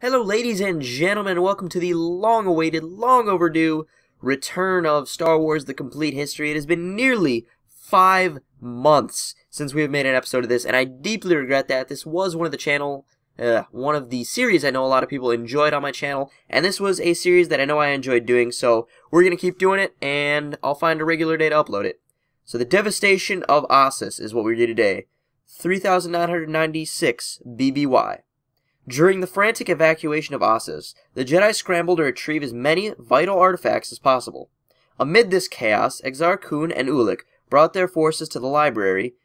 Hello ladies and gentlemen, welcome to the long-awaited, long-overdue return of Star Wars: The Complete History. It has been nearly 5 months since we have made an episode of this, and I deeply regret that. This was one of the series I know a lot of people enjoyed on my channel, and this was a series that I know I enjoyed doing, so we're going to keep doing it, and I'll find a regular day to upload it. So the Devastation of Ossus is what we do today. 3996 BBY. During the frantic evacuation of Ossus, the Jedi scrambled to retrieve as many vital artifacts as possible. Amid this chaos, Exar Kun and Ulic brought their forces to the Library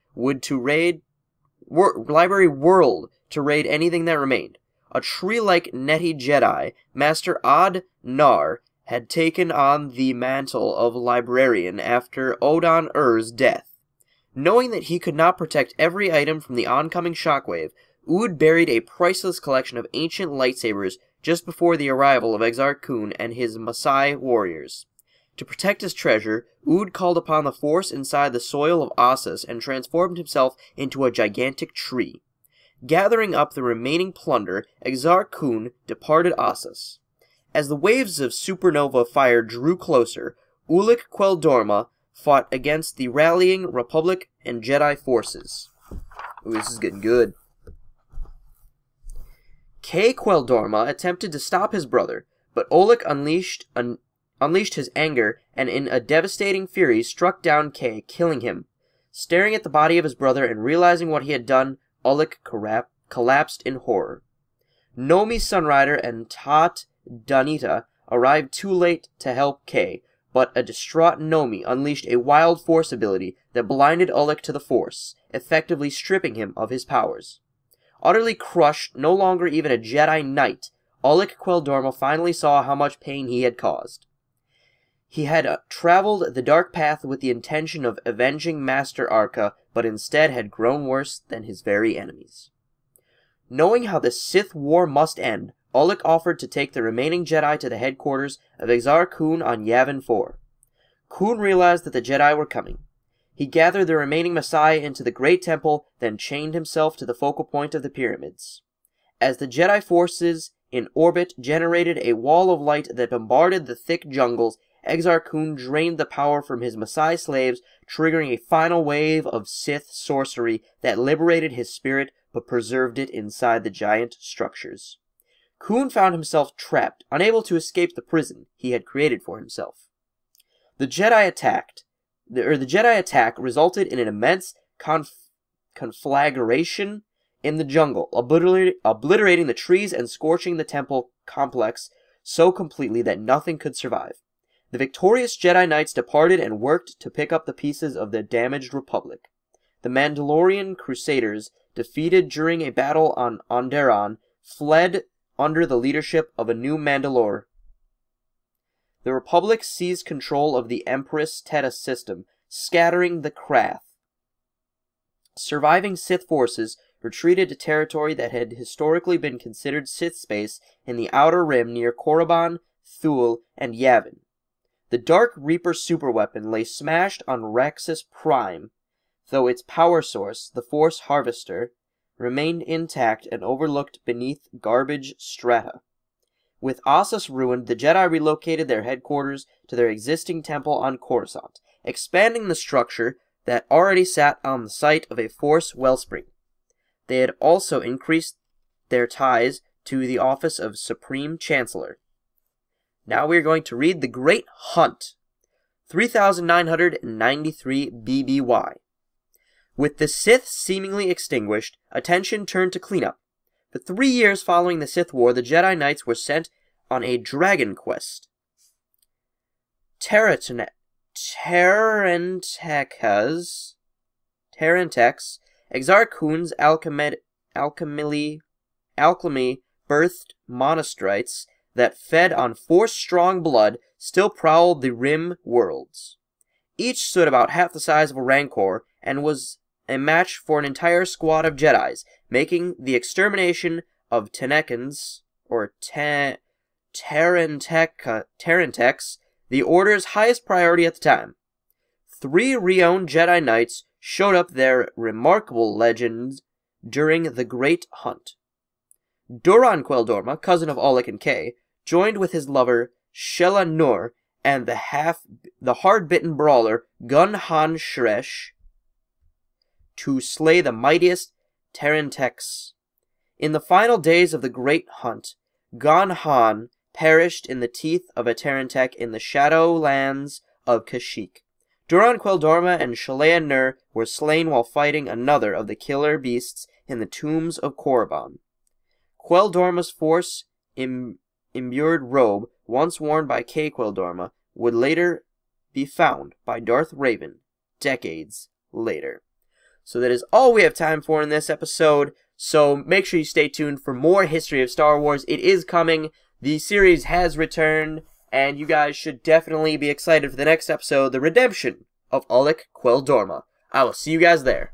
World to raid anything that remained. A tree-like Neti Jedi, Master Ad Nar, had taken on the mantle of librarian after Odan Ur's death. Knowing that he could not protect every item from the oncoming shockwave, Ood buried a priceless collection of ancient lightsabers just before the arrival of Exar Kun and his Maasai warriors. To protect his treasure, Ood called upon the force inside the soil of Ossus and transformed himself into a gigantic tree. Gathering up the remaining plunder, Exar Kun departed Ossus. As the waves of supernova fire drew closer, Ulic Queldorma fought against the rallying Republic and Jedi forces. Ooh, this is getting good. Kay Queldorma attempted to stop his brother, but Ulic unleashed his anger and in a devastating fury struck down Kay, killing him. Staring at the body of his brother and realizing what he had done, Ulic collapsed in horror. Nomi Sunrider and Tat Danita arrived too late to help Kay, but a distraught Nomi unleashed a wild force ability that blinded Ulic to the Force, effectively stripping him of his powers. Utterly crushed, no longer even a Jedi Knight, Ulic Queldorma finally saw how much pain he had caused. He had traveled the dark path with the intention of avenging Master Arca, but instead had grown worse than his very enemies. Knowing how the Sith War must end, Ulic offered to take the remaining Jedi to the headquarters of Exar Kun on Yavin 4. Kun realized that the Jedi were coming. He gathered the remaining Maasai into the Great Temple, then chained himself to the focal point of the pyramids. As the Jedi forces in orbit generated a wall of light that bombarded the thick jungles, Exar Kun drained the power from his Maasai slaves, triggering a final wave of Sith sorcery that liberated his spirit but preserved it inside the giant structures. Kun found himself trapped, unable to escape the prison he had created for himself. The Jedi attack resulted in an immense conflagration in the jungle, obliterating the trees and scorching the temple complex so completely that nothing could survive. The victorious Jedi Knights departed and worked to pick up the pieces of the damaged Republic. The Mandalorian Crusaders, defeated during a battle on Onderon, fled under the leadership of a new Mandalore. The Republic seized control of the Empress Teta system, scattering the Krath. Surviving Sith forces retreated to territory that had historically been considered Sith space in the Outer Rim near Korriban, Thule, and Yavin. The Dark Reaper superweapon lay smashed on Raxus Prime, though its power source, the Force Harvester, remained intact and overlooked beneath garbage strata. With Ossus ruined, the Jedi relocated their headquarters to their existing temple on Coruscant, expanding the structure that already sat on the site of a Force wellspring. They had also increased their ties to the office of Supreme Chancellor. Now we are going to read The Great Hunt, 3993 BBY. With the Sith seemingly extinguished, attention turned to cleanup. For 3 years following the Sith War, the Jedi Knights were sent on a dragon quest. Tarantex, Exar Kun's alchemy birthed monastrites that fed on Force-strong blood still prowled the Rim worlds. Each stood about half the size of a Rancor and was a match for an entire squad of Jedis, making the extermination of Tenekans, or Tarantex, the Order's highest priority at the time. 3 renowned Jedi Knights showed up their remarkable legends during the Great Hunt. Duran Queldorma, cousin of Oleg and Kay, joined with his lover Shela Nur and the hard-bitten brawler Gun Han Shresh to slay the mightiest Tarantex. In the final days of the great hunt, Gun Han perished in the teeth of a Tarantek in the Shadowlands of Kashyyyk. Duran Queldorma and Shalea Nur were slain while fighting another of the killer beasts in the tombs of Korriban. Queldorma's force-imbued robe, once worn by Kay Queldorma, would later be found by Darth Raven decades later. So that is all we have time for in this episode, so make sure you stay tuned for more history of Star Wars. It is coming, the series has returned, and you guys should definitely be excited for the next episode, the redemption of Oleg Queldorma. I will see you guys there.